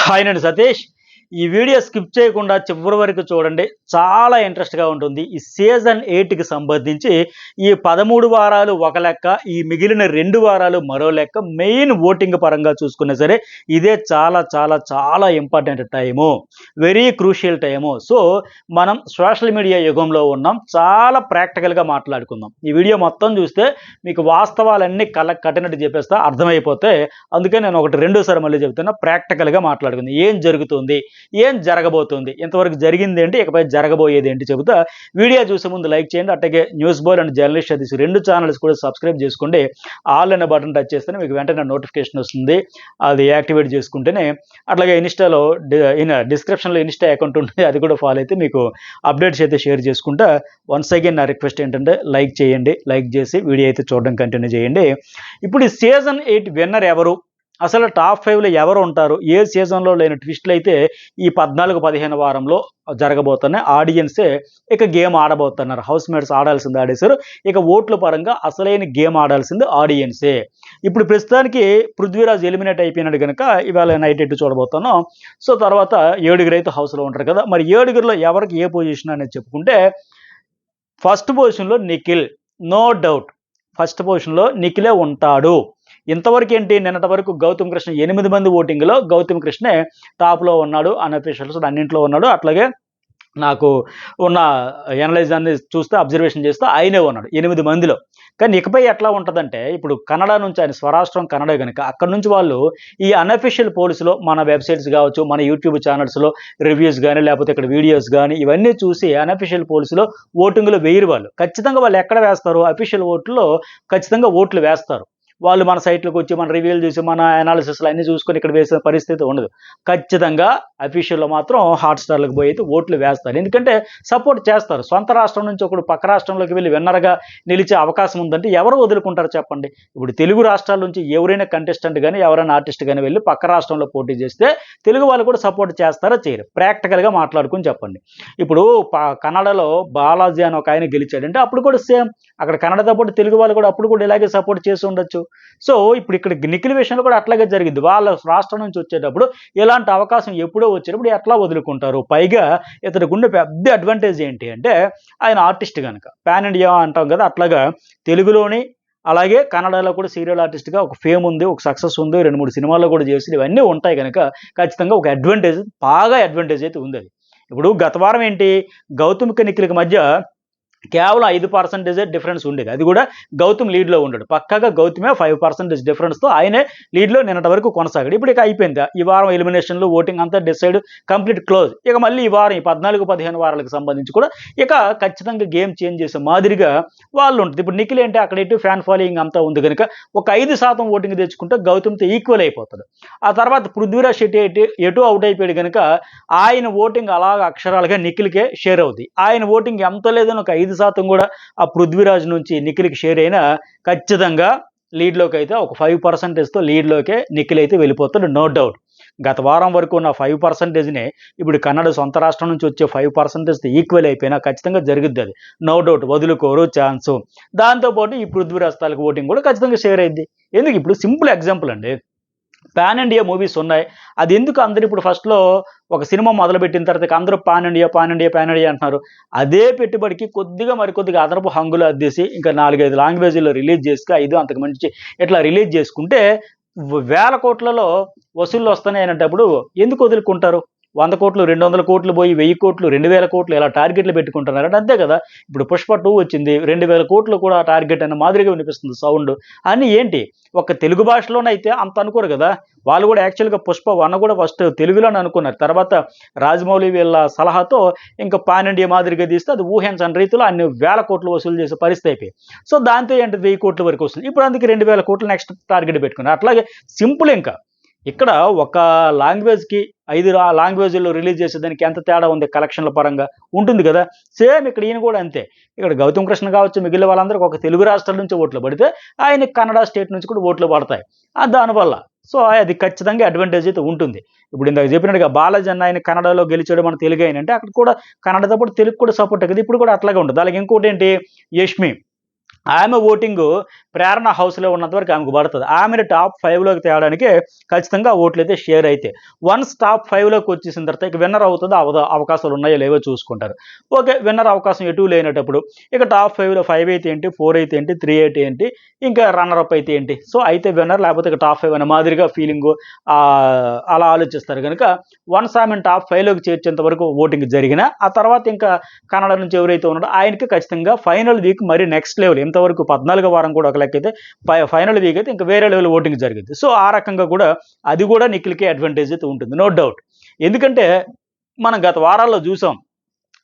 Hi నేను సతీష్. ఈ video skip చేయకుండా చివరి వరకు చూడండి. చాలా ఇంట్రెస్ట్‌గా ఉంటుంది. ఈ సీజన్ 8కి సంబంధించి ఈ 13 వారాలు ఒక లెక్క, ఈ మిగిలిన 2 వారాలు మరో లెక్క. మెయిన్ ఓటింగ్ పరంగా చూసుకున్నా సరే ఇదే చాలా చాలా చాలా important time. Very crucial time. So, మనం సోషల్ మీడియా యుగంలో ఉన్నాం. చాలా ప్రాక్టికల్‌గా మాట్లాడుకుందాం. ఈ వీడియో మొత్తం చూస్తే మీకు వాస్తవాలన్నీ కళ్ళకి కట్టినట్టు చెప్పేస్తా, అర్థమైపోతే. అందుకే నేను ఒకటి రెండోసారి మళ్ళీ చెప్తున్నా, ప్రాక్టికల్‌గా మాట్లాడుకుందాం. ఏం జరుగుతుంది? ఏం జరగబోతుంది? ఇంతవరకు జరిగింది ఏంటి? ఇకపై జరగబోయేది ఏంటి చెబుతా. వీడియో చూసే ముందు లైక్ చేయండి. అట్లాగే news boy and journalist Satish 2 channels కూడా సబ్స్క్రైబ్ చేసుకోండి. ఆల్ అనే బటన్ టచ్ చేస్తేనే మీకు వెంటనే నోటిఫికేషన్ వస్తుంది. అది యాక్టివేట్ చేసుకుంటేనే. అట్లాగే ఇన్స్టాలో డిస్క్రిప్షన్లో ఇన్స్టా అకౌంట్ ఉంటుంది, అది కూడా ఫాలో అయితే మీకు అప్డేట్స్ అయితే షేర్ చేసుకుంటా. వన్స్ అగైన్ నా రిక్వెస్ట్ ఏంటంటే లైక్ చేయండి. లైక్ చేసి వీడియో అయితే చూడడం కంటిన్యూ చేయండి. ఇప్పుడు ఈ సీజన్ 8 విన్నర్ ఎవరు? అసలు టాప్ 5లో ఎవరు ఉంటారు? ఏ సీజన్లో లేని ట్విస్టులు అయితే ఈ 14-15 వారంలో జరగబోతున్నాయి. ఆడియన్సే ఇక గేమ్ ఆడబోతున్నారు. హౌస్ మేట్స్ ఆడాల్సింది ఆడేశారు. ఇక ఓట్ల పరంగా అసలైన గేమ్ ఆడాల్సింది ఆడియన్సే. ఇప్పుడు ప్రస్తుతానికి పృథ్వీరాజ్ ఎలిమినేట్ అయిపోయినాడు కనుక ఇవాళ నైట్ ఎట్టు చూడబోతున్నాం. సో, తర్వాత 7 అయితే హౌస్లో ఉంటారు కదా. మరి 7లో ఎవరికి ఏ పొజిషన్ అనేది చెప్పుకుంటే, ఫస్ట్ పొజిషన్లో నిఖిల్, నో డౌట్. ఫస్ట్ పొజిషన్లో నిఖిలే ఉంటాడు. ఇంతవరకు ఏంటి, నిన్నటి వరకు గౌతమ్ కృష్ణ 8 మంది ఓటింగ్లో గౌతమ్ కృష్ణే టాప్లో ఉన్నాడు. అన్అఫీషియల్స్ అన్నింట్లో ఉన్నాడు. అట్లాగే నాకు ఉన్న ఎనలైజ్ అన్ని చూస్తే, అబ్జర్వేషన్ చేస్తే ఆయనే ఉన్నాడు 8 మందిలో. కానీ ఇకపై ఎట్లా ఉంటుందంటే, ఇప్పుడు కన్నడ నుంచి, ఆయన స్వరాష్ట్రం కన్నడ కనుక అక్కడ నుంచి వాళ్ళు ఈ అన్అఫీషియల్ పోల్స్లో మన వెబ్సైట్స్ కావచ్చు, మన యూట్యూబ్ ఛానల్స్లో రివ్యూస్ కానీ, లేకపోతే ఇక్కడ వీడియోస్ కానీ ఇవన్నీ చూసి అన్అఫీషియల్ పోల్స్లో ఓటింగ్లో వేయరు వాళ్ళు. ఖచ్చితంగా వాళ్ళు ఎక్కడ వేస్తారు? అఫీషియల్ ఓట్లో ఖచ్చితంగా ఓట్లు వేస్తారు. వాళ్ళు మన సైట్లోకి వచ్చి మన రివ్యూలు చూసి మన అనాలిసిస్లు అన్నీ చూసుకొని ఇక్కడ వేసే పరిస్థితి ఉండదు. ఖచ్చితంగా అఫీషియల్లో మాత్రం హాట్‌స్టార్‌లకు పోయి అయితే ఓట్లు వేస్తారు. ఎందుకంటే సపోర్ట్ చేస్తారు. సొంత రాష్ట్రం నుంచి ఒకడు పక్క రాష్ట్రంలోకి వెళ్ళి విన్నర్‌గా నిలిచే అవకాశం ఉందంటే ఎవరు వదులుకుంటారు చెప్పండి? ఇప్పుడు తెలుగు రాష్ట్రాల నుంచి ఎవరైనా కంటెస్టెంట్ కానీ, ఎవరైనా ఆర్టిస్ట్ కానీ వెళ్ళి పక్క రాష్ట్రంలో పోటీ చేస్తే తెలుగు వాళ్ళు కూడా సపోర్ట్ చేస్తారా? చేయరు. ప్రాక్టికల్‌గా మాట్లాడుకొని చెప్పండి. ఇప్పుడు కన్నడలో బాలాజీ అని ఒక ఆయన గెలిచాడంటే అప్పుడు కూడా సేమ్. అక్కడ కన్నడతో పాటు తెలుగు వాళ్ళు కూడా అప్పుడు కూడా ఇలాగే సపోర్ట్ చేసి ఉండొచ్చు. సో, ఇప్పుడు ఇక్కడ నిఖిల్ విషయంలో కూడా అట్లాగే జరిగింది. వాళ్ళ రాష్ట్రం నుంచి వచ్చేటప్పుడు ఇలాంటి అవకాశం ఎప్పుడో వచ్చేటప్పుడు ఎట్లా వదులుకుంటారు? పైగా ఇతనికి ఉండే పెద్ద అడ్వాంటేజ్ ఏంటి అంటే, ఆయన ఆర్టిస్ట్ కనుక. పాన్ ఇండియా అంటాం కదా, అట్లాగా తెలుగులోని అలాగే కన్నడలో కూడా సీరియల్ ఆర్టిస్ట్‌గా ఒక ఫేమ్ ఉంది, ఒక సక్సెస్ ఉంది. 2, 3 సినిమాల్లో కూడా చేసి ఇవన్నీ ఉంటాయి కనుక ఖచ్చితంగా ఒక అడ్వాంటేజ్, బాగా అడ్వాంటేజ్ అయితే ఉంది అది. ఇప్పుడు గత వారం ఏంటి, గౌతమ్‌కి నిఖిల్‌కి మధ్య కేవలం 5% డిఫరెన్స్ ఉండేది. అది కూడా గౌతమ్ లీడ్‌లో ఉన్నాడు. పక్కాగా గౌతమే 5% డిఫరెన్స్‌తో ఆయనే లీడ్‌లో నిన్నటి వరకు కొనసాగాడు. ఇప్పుడు ఇక అయిపోయింది. ఈ వారం ఎలిమినేషన్‌లు, ఓటింగ్ అంతా డిసైడ్, కంప్లీట్ క్లోజ్. ఇక మళ్ళీ ఈ వారం ఈ 14-15 వారాలకు సంబంధించి కూడా ఇక ఖచ్చితంగా గేమ్ చేంజ్ చేసే మాదిరిగా వాళ్ళు ఉంటుంది. ఇప్పుడు నిఖిల్ ఏంటి, అక్కడ ఇటు ఫ్యాన్ ఫాలోయింగ్ అంతా ఉంది కనుక ఒక 5% ఓటింగ్ తెచ్చుకుంటే గౌతమ్‌తో ఈక్వల్ అయిపోతాడు. ఆ తర్వాత పృథ్వీరాజ్ శెట్టి ఎటు అవుట్ అయిపోయాడు కనుక ఆయన ఓటింగ్ అలాగా అక్షరాలుగా నిఖిల్‌కే షేర్ అవుద్ది. ఆయన ఓటింగ్ ఎంత లేదని ఒక 5% కూడా ఆ పృథ్వీరాజ్ నుంచి నిఖిల్‌కి షేర్ అయినా ఖచ్చితంగా లీడ్‌లోకి అయితే ఒక 5%తో లీడ్‌లోకే నిఖిల్ అయితే వెళ్ళిపోతాడు, నో డౌట్. గత వారం వరకు ఉన్న 5%నే ఇప్పుడు కన్నడ సొంత రాష్ట్రం నుంచి వచ్చే 5%తో ఈక్వల్ అయిపోయినా ఖచ్చితంగా జరుగుద్ది అది, నో డౌట్. వదులుకోరు ఛాన్సు. దాంతోపాటు ఈ పృథ్వీరాజ్ తాలూకు ఓటింగ్ కూడా ఖచ్చితంగా షేర్ అయింది. ఎందుకు, ఇప్పుడు సింపుల్ ఎగ్జాంపుల్ అండి. పాన్ ఇండియా మూవీస్ ఉన్నాయి. అది ఎందుకు అందరూ ఇప్పుడు ఫస్ట్‌లో ఒక సినిమా మొదలుపెట్టిన తర్వాత అందరూ pan India, pan India, pan India అంటున్నారు. అదే పెట్టుబడికి మరికొద్దిగా అదనపు హంగులు అద్దేసి ఇంకా 4, 5 లాంగ్వేజ్‌లో రిలీజ్ చేసి 5 అంతకు మించి ఇట్లా రిలీజ్ చేసుకుంటే వేల కోట్లలో వసూళ్లు వస్తున్నాయి అనేటప్పుడు ఎందుకు వదులుకుంటారు? 100 కోట్లు, 200 కోట్లు పోయి 1000 కోట్లు, 2000 కోట్లు ఇలా టార్గెట్లు పెట్టుకుంటున్నారంటే అంతే కదా. ఇప్పుడు పుష్ప 2 వచ్చింది, 2000 కోట్లు కూడా టార్గెట్ అన్న మాదిరిగా వినిపిస్తుంది సౌండ్. అన్నీ ఏంటి, ఒక తెలుగు భాషలోనైతే అంత అనుకోరు కదా. వాళ్ళు కూడా యాక్చువల్‌గా పుష్ప 1 కూడా ఫస్ట్ తెలుగులోనే అనుకున్నారు. తర్వాత రాజమౌళి వీళ్ళ సలహాతో ఇంకా పాన్ ఇండియా మాదిరిగా తీస్తే అది ఊహించని రీతిలో అన్ని వేల కోట్లు వసూలు చేసే పరిస్థితి అయిపోయి. సో, దాంతో ఏంటి 1000 కోట్ల వరకు వస్తుంది. ఇప్పుడు అందుకే 2000 కోట్లు నెక్స్ట్ టార్గెట్ పెట్టుకున్నారు. అట్లాగే సింపుల్ ఇంకా. ఇక్కడ ఒక లాంగ్వేజ్‌కి 5 లాంగ్వేజ్‌లో రిలీజ్ చేసేదానికి ఎంత తేడా ఉంది కలెక్షన్‌ల పరంగా ఉంటుంది కదా. సేమ్ ఇక్కడ ఈయన కూడా అంతే. ఇక్కడ గౌతమ్ కృష్ణ కావచ్చు, మిగిలిన వాళ్ళందరికీ ఒక తెలుగు రాష్ట్రాల నుంచి ఓట్లు పడితే ఆయనకి కన్నడ స్టేట్ నుంచి కూడా ఓట్లు పడతాయి. దానివల్ల సో, అది ఖచ్చితంగా అడ్వాంటేజ్ అయితే ఉంటుంది. ఇప్పుడు ఇందాక చెప్పినట్టుగా బాలాజీ అన్న ఆయన కన్నడలో గెలిచాడు, మన తెలుగు ఆయన అంటే అక్కడ కూడా కన్నడతో పాటు తెలుగు కూడా సపోర్ట్ కదా. ఇప్పుడు కూడా అట్లాగే ఉంటుంది. అలాగే ఇంకోటి ఏంటి, యష్మి ఆమె ఓటింగు ప్రేరణ హౌస్లో ఉన్నంత వరకు ఆమెకు పడుతుంది. ఆమెను టాప్ 5లోకి తేవడానికి ఖచ్చితంగా ఓట్లు అయితే షేర్ అయితే వన్స్ టాప్ 5లోకి వచ్చేసిన తర్వాత ఇక విన్నర్ అవుతుందో అవదో అవకాశాలు ఉన్నాయో లేవో చూసుకుంటారు. ఓకే, విన్నర్ అవకాశం ఎటు లేనటప్పుడు ఇక టాప్ 5లో 5 అయితే ఏంటి, 4 అయితే ఏంటి, 3 అయితే ఏంటి, ఇంకా రన్నర్ అప్ అయితే ఏంటి, సో అయితే విన్నర్ లేకపోతే ఇక టాప్ 5 అనే మాదిరిగా ఫీలింగు అలా ఆలోచిస్తారు కనుక వన్స్ ఆమెను టాప్ 5లోకి చేర్చేంత వరకు ఓటింగ్ జరిగిన ఆ తర్వాత ఇంకా కన్నడ నుంచి ఎవరైతే ఉన్నాడో ఆయనకి ఖచ్చితంగా ఫైనల్ వీక్ మరి నెక్స్ట్ లెవెల్ ఇంతవరకు 14వ వారం కూడా ఒక లెక్క అయితే ఫైనల్ వీక్ అయితే ఇంకా వేరే లెవెల్ ఓటింగ్ జరిగింది. సో ఆ రకంగా కూడా అది కూడా నిఖిల్కి అడ్వాంటేజ్ అయితే ఉంటుంది, నో డౌట్. ఎందుకంటే మనం గత వారాల్లో చూసాం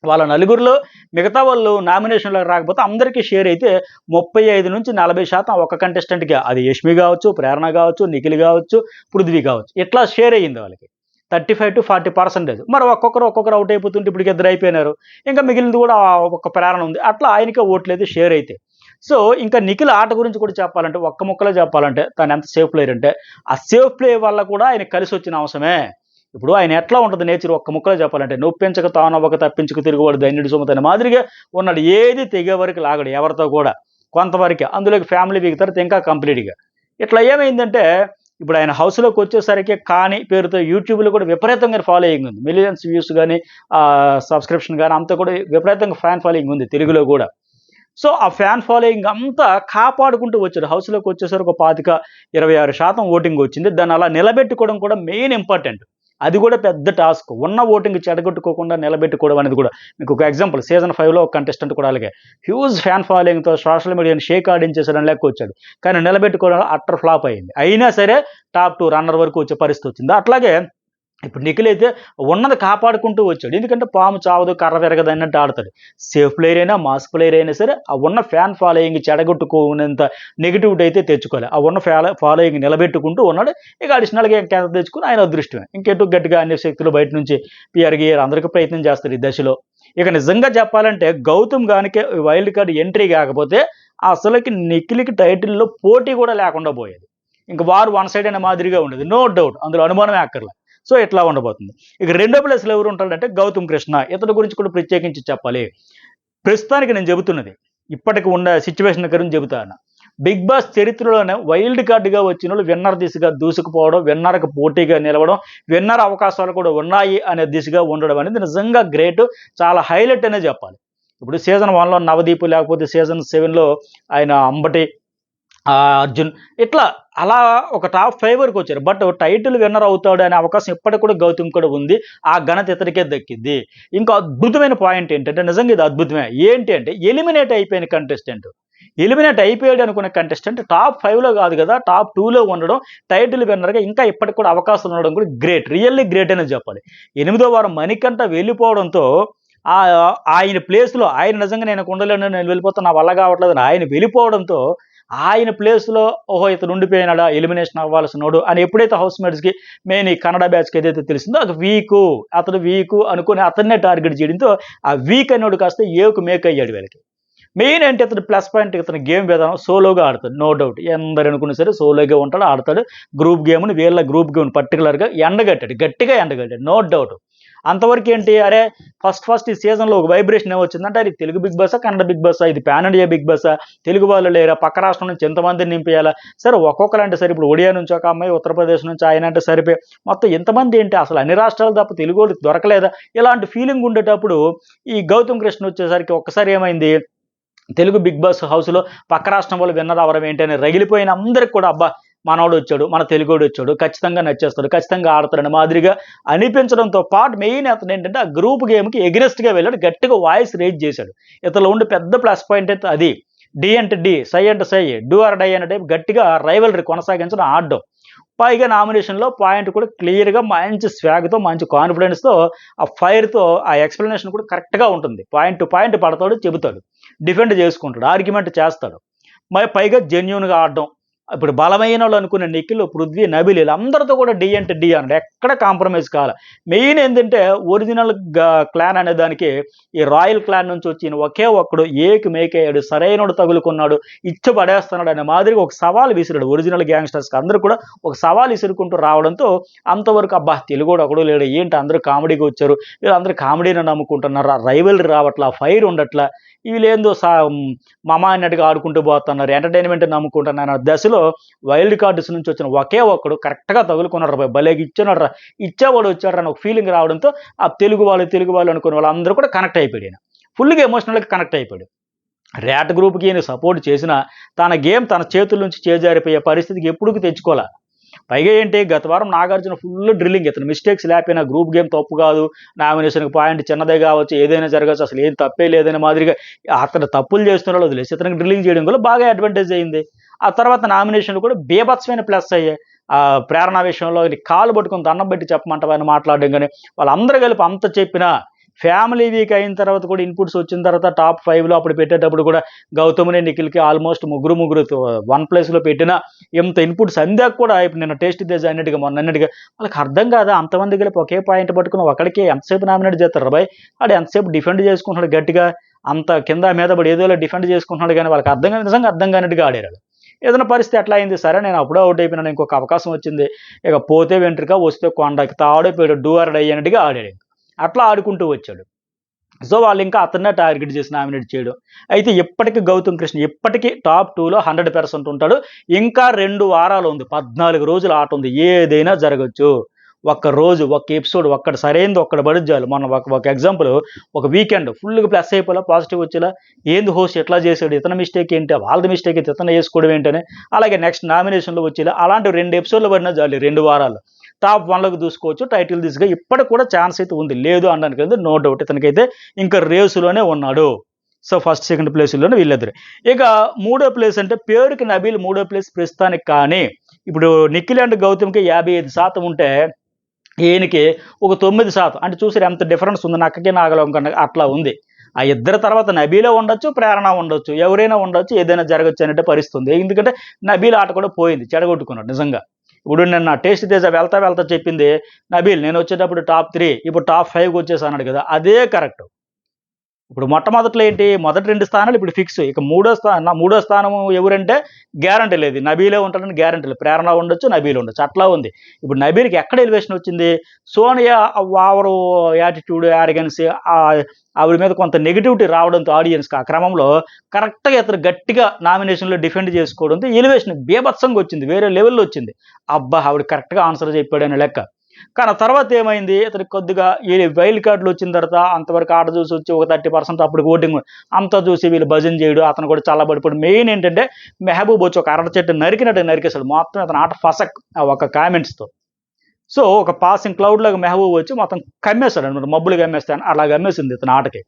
వాళ్ళ నలుగురిలో మిగతా వాళ్ళు నామినేషన్లోకి రాకపోతే అందరికీ షేర్ అయితే 35-40% ఒక కంటెస్టెంట్కి, అది యష్మి కావచ్చు, ప్రేరణ కావచ్చు, నిఖిల్ కావచ్చు, పృథ్వీ కావచ్చు, ఇట్లా షేర్ అయ్యింది వాళ్ళకి 35-40%. మరి ఒక్కొక్కరు అవుట్ అయిపోతుంటే ఇప్పుడు ఇద్దరు అయిపోయినారు, ఇంకా మిగిలింది కూడా ఒక ప్రేరణ ఉంది, అట్లా ఆయనకే ఓట్లు అయితే షేర్ అయితే. సో ఇంకా నిఖిల్ ఆట గురించి కూడా చెప్పాలంటే ఒక్క ముక్కలో చెప్పాలంటే తను ఎంత సేఫ్ ప్లేయర్ అంటే ఆ సేఫ్ ప్లే వల్ల కూడా ఆయన కలిసి వచ్చిన అంశమే. ఇప్పుడు ఆయన ఎట్లా ఉంటుంది నేచర్ ఒక్క ముక్కలో చెప్పాలంటే నొప్పించక తానవ్వక తప్పించుకు తిరుగువాడు దండ్యుడి సుమతి అనే మాదిరిగా ఉన్నాడు. ఏది తెగే వరకు లాగడు ఎవరితో కూడా, కొంతవరకే, అందులోకి ఫ్యామిలీ వీక్ తర్వాత ఇంకా కంప్లీట్గా. ఇట్లా ఏమైందంటే ఇప్పుడు ఆయన హౌస్లోకి వచ్చేసరికి కానీ పేరుతో యూట్యూబ్లో కూడా విపరీతంగా ఫాలోయింగ్ ఉంది, మిలియన్స్ వ్యూస్ కానీ సబ్స్క్రిప్షన్ కానీ అంతా కూడా విపరీతంగా ఫ్యాన్ ఫాలోయింగ్ ఉంది తెలుగులో కూడా. సో ఆ ఫ్యాన్ ఫాలోయింగ్ అంతా కాపాడుకుంటూ వచ్చాడు. హౌస్లోకి వచ్చేసరికి ఒక 25-26% ఓటింగ్ వచ్చింది. దాన్ని అలా నిలబెట్టుకోవడం కూడా మెయిన్ ఇంపార్టెంట్. అది కూడా పెద్ద టాస్క్. ఉన్న ఓటింగ్ చెడగొట్టుకోకుండా నిలబెట్టుకోవడం అనేది కూడా. మీకు ఒక ఎగ్జాంపుల్, సీజన్ 5లో ఒక కంటెస్టెంట్ కూడా అలాగే హ్యూజ్ ఫ్యాన్ ఫాలోయింగ్తో సోషల్ మీడియాని షేక్ ఆడించేసాడని లెక్క వచ్చాడు, కానీ నిలబెట్టుకోవడం అట్టర్ ఫ్లాప్ అయింది. అయినా సరే టాప్ 2 రన్నర్ వరకు వచ్చే పరిస్థితి వచ్చింది. అట్లాగే ఇప్పుడు నిఖిల్ అయితే ఉన్నది కాపాడుకుంటూ వచ్చాడు. ఎందుకంటే పాము చావదు కర్ర విరగదు అన్నట్టు ఆడతాడు. సేఫ్ ప్లేయర్ అయినా మాస్ ప్లేయర్ అయినా సరే ఆ ఉన్న ఫ్యాన్ ఫాలోయింగ్ చెడగొట్టుకునేంత నెగిటివిటీ అయితే తెచ్చుకోవాలి. ఆ ఉన్న ఫాలోయింగ్ నిలబెట్టుకుంటూ ఉన్నాడు. ఇక అడిషనల్గా ఇంకా తెచ్చుకుని ఆయన అదృష్టమే. ఇంకెటు గట్టిగా అన్ని శక్తులు బయట నుంచి పిఆర్ గేయర్ అందరికీ ప్రయత్నం చేస్తారు ఈ దశలో. ఇక నిజంగా చెప్పాలంటే గౌతమ్ గానికి వైల్డ్ కార్డ్ ఎంట్రీ కాకపోతే అసలుకి నిఖిల్కి టైటిల్లో పోటీ కూడా లేకుండా పోయేది. ఇంక వారు వన్ సైడ్ అనే మాదిరిగా ఉండేది, నో డౌట్, అందులో అనుమానమే అక్కర్లే. సో ఇట్లా ఉండబోతుంది. ఇక రెండో ప్లేస్లో ఎవరు ఉంటాడంటే గౌతమ్ కృష్ణ. ఇతని గురించి కూడా ప్రత్యేకించి చెప్పాలి. ప్రస్తుతానికి నేను చెబుతున్నది ఇప్పటికి ఉన్న సిచ్యువేషన్ గురించి చెబుతాను. బిగ్ బాస్ చరిత్రలోనే వైల్డ్ కార్డుగా వచ్చిన వాళ్ళు విన్నర్ దిశగా దూసుకుపోవడం, విన్నర్కి పోటీగా నిలవడం, విన్నర్ అవకాశాలు కూడా ఉన్నాయి అనే దిశగా ఉండడం అనేది నిజంగా గ్రేట్, చాలా హైలైట్ అనే చెప్పాలి. ఇప్పుడు సీజన్ 1లో నవదీప్, లేకపోతే సీజన్ 7లో ఆయన అంబటి, అర్జున్, ఇట్లా అలా ఒక టాప్ 5 వరకు వచ్చారు. బట్ టైటిల్ విన్నర్ అవుతాడు అనే అవకాశం ఇప్పటికి కూడా గౌతమ్ కూడా ఉంది. ఆ ఘనత ఇతనికే దక్కింది. ఇంకా అద్భుతమైన పాయింట్ ఏంటంటే నిజంగా ఇది అద్భుతమే. ఏంటి అంటే ఎలిమినేట్ అయిపోయిన కంటెస్టెంట్, ఎలిమినేట్ అయిపోయాడు అనుకునే కంటెస్టెంట్ టాప్ 5లో కాదు కదా టాప్ 2లో ఉండడం, టైటిల్ విన్నర్గా ఇంకా ఇప్పటికి కూడా అవకాశాలు ఉండడం కూడా గ్రేట్, రియల్లీ గ్రేట్ అనేది చెప్పాలి. 8వ వారం మణికంఠ వెళ్ళిపోవడంతో ఆయన ప్లేస్లో ఆయన నిజంగా నేను ఉండలేను, నేను వెళ్ళిపోతాను, నా వల్ల కావట్లేదు ఆయన వెళ్ళిపోవడంతో ఆయన ప్లేస్లో ఓహో ఇతను ఉండిపోయినాడా, ఎలిమినేషన్ అవ్వాల్సినోడు అని ఎప్పుడైతే హౌస్ మేట్స్కి మెయిన్ ఈ కన్నడ బ్యాచ్కి ఏదైతే తెలిసిందో అది అతను వీకు అనుకుని అతన్నే టార్గెట్ చేయడంతో ఆ వీక్ అనేవాడు కాస్త ఏకు మేక్ అయ్యాడు వీళ్ళకి. మెయిన్ అంటే ఇతను ప్లస్ పాయింట్ ఇతను గేమ్ విధానం సోలోగా ఆడతాడు, నో డౌట్. ఎందరు అనుకున్నా సరే సోలోగా ఉంటాడు, ఆడతాడు. గ్రూప్ గేమ్ని వీళ్ళ గ్రూప్ గేమ్ పర్టికులర్గా గట్టిగా ఎండగట్టాడు, నో డౌట్. అంతవరకు ఏంటి, అరే ఫస్ట్ ఈ సీజన్లో ఒక వైబ్రేషన్ ఏమొచ్చిందంటే అది తెలుగు బిగ్ బాసా, కన్నడ బిగ్ బాసా, ఇది పాన్ ఇండియా బిగ్ బాసా, తెలుగు వాళ్ళు లేరా, పక్క రాష్ట్రం నుంచి ఎంతమందిని నింపేయాలా, సరే ఒక్కొక్కరు అంటే సరే ఇప్పుడు ఒడియా నుంచి ఒక అమ్మాయి, ఉత్తరప్రదేశ్ నుంచి ఆయన అంటే సరిపోయి మొత్తం ఎంతమంది ఏంటి, అసలు అన్ని రాష్ట్రాలు తప్ప తెలుగు వాళ్ళు దొరకలేదా, ఇలాంటి ఫీలింగ్ ఉండేటప్పుడు ఈ గౌతమ్ కృష్ణ వచ్చేసరికి ఒక్కసారి ఏమైంది, తెలుగు బిగ్ బాస్ హౌస్లో పక్క రాష్ట్రం వాళ్ళు విన్నర్ అవడం ఏంటి అని రగిలిపోయిన అందరికి కూడా అబ్బా మనోడు వచ్చాడు, మన తెలుగోడు వచ్చాడు, ఖచ్చితంగా నచ్చేస్తాడు, ఖచ్చితంగా ఆడతాడని మాదిరిగా అనిపించడంతో పాటు మెయిన్ అతను ఏంటంటే ఆ గ్రూప్ గేమ్కి ఎగ్నెస్ట్గా వెళ్ళాడు, గట్టిగా వాయిస్ రేజ్ చేశాడు. ఇతను ఉండే పెద్ద ప్లస్ పాయింట్ అయితే అది. డి అంటే డి, సై అంటే సై, డూ ఆర్ డై అనే టైప్ గట్టిగా రైవలరీ కొనసాగించడం, ఆడడం. పైగా నామినేషన్లో పాయింట్ కూడా క్లియర్గా మంచి స్వాగ్తో మంచి కాన్ఫిడెన్స్తో ఆ ఫైర్తో ఆ ఎక్స్ప్లెనేషన్ కూడా కరెక్ట్గా ఉంటుంది. పాయింట్ టు పాయింట్ పడతాడు, చెబుతాడు, డిఫెండ్ చేసుకుంటాడు, ఆర్గ్యుమెంట్ చేస్తాడు. మరి పైగా జెన్యూన్గా ఆడడం. ఇప్పుడు బలమైన వాళ్ళు అనుకున్న నిఖిల్, పృథ్వీ, నబిల్ వీళ్ళందరితో కూడా డి అంటే డి అన్నాడు, ఎక్కడ కాంప్రమైజ్ కావాలి. మెయిన్ ఏంటంటే ఒరిజినల్ క్లాన్ అనే దానికి ఈ రాయల్ క్లాన్ నుంచి వచ్చిన ఒకే ఒక్కడు ఏకి మేకయ్యాడు, సరైనడు తగులుకున్నాడు, ఇచ్చి పడేస్తున్నాడు అనే మాదిరిగా ఒక సవాల్ విసిరాడు. ఒరిజినల్ గ్యాంగ్స్టర్స్కి అందరూ కూడా ఒక సవాల్ విసురుకుంటూ రావడంతో అంతవరకు అబ్బా తెలుగుడు ఒకడు లేడు, ఏంటి అందరూ కామెడీగా వచ్చారు, వీళ్ళందరూ కామెడీని నమ్ముకుంటున్నారు, ఆ రైవల్రీ రావట్లా, ఫైర్ ఉండట్లా, వీళ్ళేందో మమ అన్నట్టుగా ఆడుకుంటూ పోతున్నారు, ఎంటర్టైన్మెంట్ నమ్ముకుంటున్నారు దశలో వైల్డ్ కార్డ్స్ నుంచి వచ్చిన ఒకే ఒక్కడు కరెక్ట్గా తగులుకున్నాడు రా, భలేగా ఇచ్చాడు రా, ఇచ్చేవాడు వచ్చాడు అని ఒక ఫీలింగ్ రావడంతో ఆ తెలుగు వాళ్ళు అనుకునే వాళ్ళందరూ కూడా కనెక్ట్ అయిపోయాడు, ఫుల్గా ఎమోషనల్గా కనెక్ట్ అయిపోయాడు. ర్యాట్ గ్రూప్కి ఈయన సపోర్ట్ చేసినా తన గేమ్ తన చేతుల నుంచి చేజారిపోయే పరిస్థితికి ఎప్పుడు తెచ్చుకోలే. పైగా ఏంటి, గత వారం నాగార్జున ఫుల్ డ్రిల్లింగ్, ఇతను మిస్టేక్స్ లేకపోయినా గ్రూప్ గేమ్ తప్పు కాదు, నామినేషన్కి పాయింట్ చిన్నదే కావచ్చు, ఏదైనా జరగచ్చు, అసలు ఏం తప్పే లేదనే మాదిరిగా అతను తప్పులు చేస్తున్నాడు వదిలేసి ఇతనికి డ్రిల్లింగ్ చేయడం వల్ల బాగా అడ్వాంటేజ్ అయింది. ఆ తర్వాత నామినేషన్లు కూడా బీభత్సమైన ప్లస్ అయ్యాయి. ప్రేరణ విషయంలో కాలు పట్టుకుని దండం పెట్టి చెప్పమంటావా అని మాట్లాడడం, కానీ వాళ్ళందరూ కలిపి అంత చెప్పినా ఫ్యామిలీ వీక్ అయిన తర్వాత కూడా ఇన్పుట్స్ వచ్చిన తర్వాత టాప్ 5లో అప్పుడు పెట్టేటప్పుడు కూడా గౌతమ్ని నిఖిల్కి ఆల్మోస్ట్ ముగ్గురు 1 ప్లేస్లో పెట్టినా ఎంత ఇన్పుట్స్ అందాక కూడా ఇప్పుడు నిన్న టేస్ట్ తేజ్ అన్నట్టుగా మొన్న అన్నట్టుగా వాళ్ళకి అర్థం కాదా, అంతమంది కలిపి ఒకే పాయింట్ పట్టుకుని ఒకడికి ఎంతసేపు నామినేట్ చేస్తారు బాయ్, వాడు ఎంతసేపు డిఫెండ్ చేసుకుంటున్నాడు గట్టిగా, అంత కింద మీద పడి ఏదోలా డిఫెండ్ చేసుకుంటున్నాడు, కానీ వాళ్ళకి నిజంగా అర్థం కానట్టుగా ఆడారు. ఏదైనా పరిస్థితి ఎట్లా అయింది, సరే నేను అప్పుడే అవుట్ అయిపోయినాను, ఇంకొక అవకాశం వచ్చింది, ఇక పోతే వెంట్రుక వస్తే కొండకి తాడైపోయాడు, డూ ఆర్ డై అన్నట్టుగా ఆడాడు, అట్లా ఆడుకుంటూ వచ్చాడు. సో వాళ్ళు ఇంకా అతన్నే టార్గెట్ చేసి నామినేట్ చేయడం. అయితే ఇప్పటికీ గౌతమ్ కృష్ణ ఇప్పటికీ టాప్ 2లో 100% ఉంటాడు. ఇంకా 2 వారాలు ఉంది, 14 రోజుల ఆట ఉంది, ఏదైనా జరగచ్చు. ఒక్క రోజు ఒక్క ఎపిసోడ్ ఒక్కటి సరైనది ఒక్కటి పడితే చాలు. మొన్న ఒక ఎగ్జాంపుల్, ఒక వీకెండ్ ఫుల్గా ప్లస్ అయిపోలా, పాజిటివ్ వచ్చేలా, ఏంది హోస్ట్ ఎట్లా చేశాడు, ఇతని మిస్టేక్ ఏంటి, వాళ్ళది మిస్టేక్ అయితే ఇతను వేసుకోవడం ఏంటని, అలాగే నెక్స్ట్ నామినేషన్లో వచ్చేలా అలాంటి 2 ఎపిసోడ్లు పడినా చాలు, 2 వారాలు టాప్ 1లోకి దూసుకోవచ్చు, టైటిల్ దిశగా ఇప్పటికి కూడా ఛాన్స్ అయితే ఉంది, లేదు అనడానికి నో డౌట్. ఇతనికైతే ఇంకా రేసులోనే ఉన్నాడు. సో ఫస్ట్ సెకండ్ ప్లేస్లోనే వీళ్ళిద్దరు. ఇక 3వ ప్లేస్ అంటే పేరుకి నబీల్ 3వ ప్లేస్ ప్రస్తుతానికి, కానీ ఇప్పుడు నిఖిల్ అండ్ గౌతమ్కి 55% ఉంటే ఈయనకి ఒక 9%, అంటే చూసారు ఎంత డిఫరెన్స్ ఉంది, నక్కకి నాగలం కన్నా అట్లా ఉంది. ఆ ఇద్దరు తర్వాత నబీలే ఉండొచ్చు, ప్రేరణ ఉండొచ్చు, ఎవరైనా ఉండొచ్చు, ఏదైనా జరగచ్చు అనే పరిస్థితి ఉంది. ఎందుకంటే నబీల్ ఆట కూడా పోయింది, చెడగొట్టుకున్నాడు నిజంగా. ఇప్పుడు నిన్న టేస్ట్ తేజ వెళ్తా చెప్పింది నబీల్, నేను వచ్చేటప్పుడు టాప్ 3, ఇప్పుడు టాప్ 5కి వచ్చేసి అన్నాడు కదా, అదే కరెక్ట్. ఇప్పుడు మొట్టమొదట్లో ఏంటి, మొదటి 2 స్థానాలు ఇప్పుడు ఫిక్స్, ఇక మూడో స్థానం ఎవరంటే గ్యారంటీ లేదు, నబీలే ఉంటాడని గ్యారంటీ లేదు, ప్రేరణ ఉండొచ్చు, నబీల్ ఉండొచ్చు, అట్లా ఉంది. ఇప్పుడు నబీల్కి ఎక్కడ ఎలివేషన్ వచ్చింది, సోనియా ఓవరు యాటిట్యూడ్, యారగెన్స్, ఆవిడ మీద కొంత నెగిటివిటీ రావడంతో ఆడియన్స్కి, ఆ క్రమంలో కరెక్ట్గా ఇతను గట్టిగా నామినేషన్లో డిఫెండ్ చేసుకోవడంతో ఎలివేషన్ బీభత్సంగా వచ్చింది, వేరే లెవెల్లో వచ్చింది. అబ్బా ఆవిడ కరెక్ట్గా ఆన్సర్ చెప్పాడని లెక్క. కానీ ఆ తర్వాత ఏమైంది, ఇతనికి కొద్దిగా ఈ వైల్డ్ కార్డులు వచ్చిన తర్వాత అంతవరకు ఆట చూసి వచ్చి ఒక 30% అప్పుడు ఓటింగ్ అంతా చూసి వీళ్ళు భజన చేయడు, అతను కూడా చాలా పడిపోయాడు. మెయిన్ ఏంటంటే మెహబూబ్ వచ్చి ఒక అరటి చెట్టు నరికేశాడు మొత్తం, అతను ఆట ఫసక్ ఒక కామెంట్స్తో. సో ఒక పాసింగ్ క్లౌడ్ లాగా మెహబూబ్ వచ్చి మొత్తం కమ్మేస్తాడు అనమాట, మబ్బులు కమ్మేస్తాను అలా కమ్మేసింది ఇతను ఆటకి.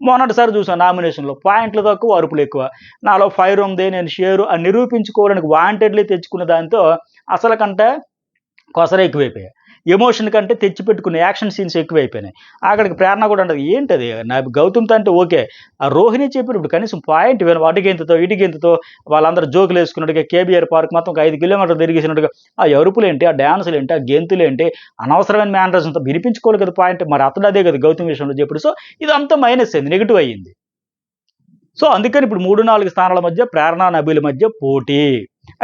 మొన్నటిసారి చూసాను నామినేషన్లో పాయింట్లు తక్కువ, అరుపులు ఎక్కువ, నాలో ఫైర్ ఉంది, నేను షేరు అని నిరూపించుకోవడానికి వాంటెడ్లీ తెచ్చుకున్న దాంతో అసలు కంటే కొసర ఎక్కువైపోయాయి, ఎమోషన్ కంటే తెచ్చిపెట్టుకునే యాక్షన్ సీన్స్ ఎక్కువైపోయినాయి. అక్కడికి ప్రేరణ కూడా ఉంటుంది, ఏంటది నా గౌతమ్తో అంటే ఓకే, ఆ రోహిణి చెప్పినప్పుడు కనీసం పాయింట్ వాటికి ఎంతతో ఇటుకి ఎంతతో వాళ్ళందరూ జోకులు వేసుకున్నట్టుగా, కేబీఆర్ పార్క్ మొత్తం 5 కిలోమీటర్లు తిరిగేసినట్టుగా ఆ అరుపులు ఏంటి, ఆ డ్యాన్సులు ఏంటి, ఆ గెంతులు ఏంటి, అనవసరమైన మ్యానరస్ అంతా వినిపించుకోవాలి కదా పాయింట్. మరి అతడు అదే కదా గౌతమ్ విషయంలో చెప్పాడు. సో ఇదంతా మైనస్ అయింది, నెగిటివ్ అయ్యింది. సో అందుకని ఇప్పుడు 3-4 స్థానాల మధ్య ప్రేరణ నబీల మధ్య పోటీ.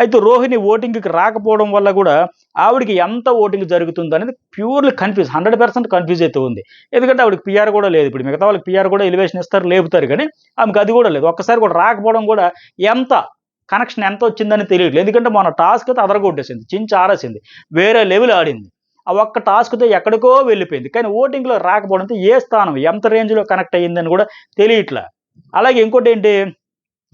అయితే రోహిణి ఓటింగ్కి రాకపోవడం వల్ల కూడా ఆవిడకి ఎంత ఓటింగ్ జరుగుతుంది అనేది ప్యూర్లీ 100% కన్ఫ్యూజ్ అయితే ఉంది. ఎందుకంటే ఆవిడకి పిఆర్ కూడా లేదు. ఇప్పుడు మిగతా వాళ్ళకి పిఆర్ కూడా ఎలివేషన్ ఇస్తారు, లేపుతారు, కానీ ఆమెకు అది కూడా లేదు. ఒక్కసారి కూడా రాకపోవడం కూడా ఎంత కనెక్షన్ ఎంత వచ్చిందని తెలియట్లేదు. ఎందుకంటే మన టాస్క్ అయితే అదరగొట్టేసింది, చించి ఆరేసింది, వేరే లెవెల్ ఆడింది. ఆ ఒక్క టాస్క్తో ఎక్కడికో వెళ్ళిపోయింది. కానీ ఓటింగ్లో రాకపోవడంతో ఏ స్థానం ఎంత రేంజ్లో కనెక్ట్ అయ్యిందని కూడా తెలియట్లా. అలాగే ఇంకోటి ఏంటి,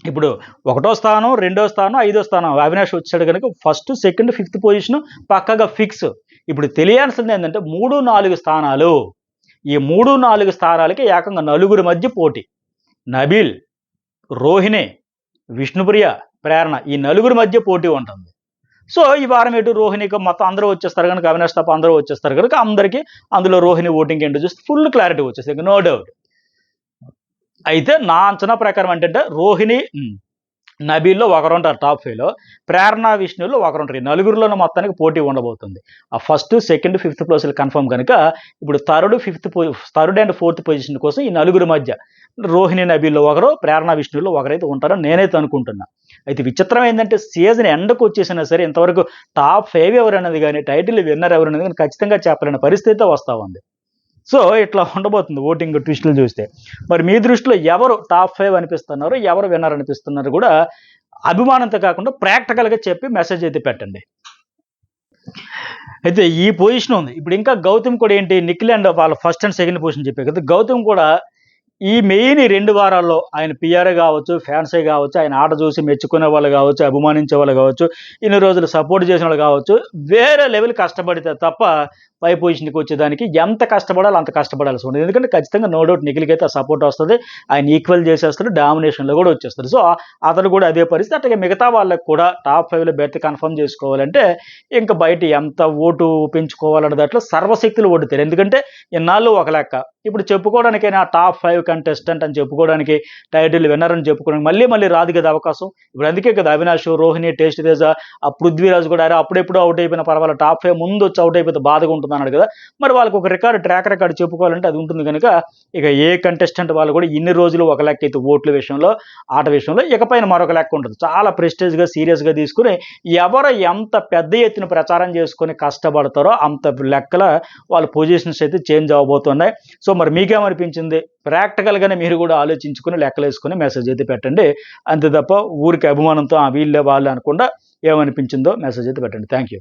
ఇప్పుడు 1వ స్థానం, 2వ స్థానం, 5వ స్థానం అవినాష్ వచ్చాడు కనుక ఫస్ట్ సెకండ్ 5th పొజిషన్ పక్కగా ఫిక్స్. ఇప్పుడు తెలియాల్సింది ఏంటంటే 3-4 స్థానాలు, ఈ 3-4 స్థానాలకి ఏకంగా 4 మధ్య పోటీ. నబీల్, రోహిణి, విష్ణుప్రియ, ప్రేరణ, ఈ 4 మధ్య పోటీ ఉంటుంది. సో ఈ వారం ఎటు రోహిణికి మొత్తం అందరూ వచ్చేస్తారు కనుక, అవినాష్ తప్ప అందరూ వచ్చేస్తారు కనుక అందరికీ అందులో రోహిణి ఓటింగ్ ఏంటో చూస్తే ఫుల్ క్లారిటీ వచ్చేస్తుంది, నో డౌట్. అయితే నా అంచనా ప్రకారం ఏంటంటే రోహిణి, నబీల్లో ఒకరుంటారు టాప్ 5లో, ప్రేరణ, విష్ణువులో ఒకరుంటారు. ఈ 4 మొత్తానికి పోటీ ఉండబోతుంది. ఆ ఫస్ట్ సెకండ్ 5th ప్లేస్లు కన్ఫర్మ్ కనుక ఇప్పుడు థర్డ్ అండ్ 4th పొజిషన్ కోసం ఈ 4 మధ్య రోహిణి, నబీల్లో ఒకరు, ప్రేరణ, విష్ణువులో ఒకరైతే ఉంటారని నేనైతే అనుకుంటున్నా. అయితే విచిత్రం ఏంటంటే సీజన్ ఎండకు వచ్చేసినా సరే ఇంతవరకు టాప్ 5 ఎవరన్నది కానీ, టైటిల్ విన్నర్ ఎవరన్నది కానీ ఖచ్చితంగా చెప్పలేని పరిస్థితి వస్తూ ఉంది. సో ఇట్లా ఉండబోతుంది ఓటింగ్ ట్విస్టులు చూస్తే. మరి మీ దృష్టిలో ఎవరు టాప్ 5 అనిపిస్తున్నారు? ఎవరు విన్నర్ అనిపిస్తున్నారు కూడా అభిమానంతో కాకుండా ప్రాక్టికల్‌గా చెప్పి మెసేజ్ అయితే పెట్టండి. అయితే ఈ పొజిషన్ ఉంది. ఇప్పుడు ఇంకా గౌతమ్ కూడా ఏంటి, నిఖిల్ అండ్ వాళ్ళ ఫస్ట్ అండ్ సెకండ్ పొజిషన్ చెప్పారు కదా! గౌతమ్ కూడా ఈ మెయిన్ ఈ 2 వారాల్లో ఆయన పీఆరే గావచ్చు, ఫ్యాన్సే గావచ్చు, ఆయన ఆట చూసి మెచ్చుకునే వాళ్ళు గావచ్చు, అభిమానించే వాళ్ళు గావచ్చు, ఇన్ని రోజులు సపోర్ట్ చేసిన వాళ్ళు గావచ్చు, వేరే లెవెల్ కష్టపడితే తప్ప పై పొజిషన్‌కి వచ్చేదానికి ఎంత కష్టపడాలో అంత కష్టపడాల్సి ఉండేది. ఎందుకంటే ఖచ్చితంగా నో డౌట్ నిఖిల్‌కైతే ఆ సపోర్ట్ వస్తది. ఆయన ఈక్వల్ చేసేస్తాడు. డామినేషన్‌లో కూడా వచ్చేస్తాడు. సో, అతను కూడా అదే పరిస్థితి. అట్లాగే మిగతా వాళ్ళకి కూడా టాప్ 5లో బెర్త్ కన్ఫర్మ్ చేసుకోవాలంటే ఇంక బయట ఎంత ఓటు పెంచుకోవాలన్న దాంట్లో సర్వశక్తులు ఒడ్డుతారు. ఎందుకంటే ఇన్నాళ్ళు ఒక లెక్క. ఇప్పుడు చెప్పుకోవడానికైనా టాప్ 5 కంటెస్టెంట్ అని చెప్పుకోవడానికి, టైటిల్ విన్నర్ అని చెప్పుకోవడానికి మళ్ళీ మళ్ళీ రాదు కదా అవకాశం. ఇప్పుడు అందుకే కదా అవినాష్, రోహిణి, టేస్ట్ తేజ, పృథ్వీరాజ్ కూడా అరే అప్పుడెప్పుడో అవుట్ అయిపోయిన పర్వాలేదు టాప్ 5 ముందు వచ్చి అవుట్ అయిపోతే బాధగా ఉంటుంది అన్నాడు కదా. మరి వాళ్ళకి ఒక ట్రాక్ రికార్డ్ చెప్పుకోవాలంటే అది ఉంటుంది కనుక ఇక ఏ కంటెస్టెంట్ వాళ్ళు కూడా ఇన్ని రోజులు ఒక లెక్క అయితే ఓట్ల విషయంలో, ఆట విషయంలో ఇకపైన మరొక లెక్క ఉంటుంది. చాలా ప్రెస్టేజ్‌గా, సీరియస్‌గా తీసుకొని ఎవరు ఎంత పెద్ద ఎత్తున ప్రచారం చేసుకొని కష్టపడతారో అంత లెక్కల వాళ్ళ పొజిషన్స్ అయితే చేంజ్ అవ్వబోతున్నాయి. సో మరి మీకేమనిపించింది? ప్రాక్టికల్‌గానే మీరు కూడా ఆలోచించుకొని లెక్కలేసుకొని మెసేజ్ అయితే పెట్టండి. అంతే తప్ప ఊరికే అభిమానంతో వీళ్ళే వాళ్ళే అనకుండా ఏమనిపించిందో మెసేజ్ అయితే పెట్టండి. Thank you.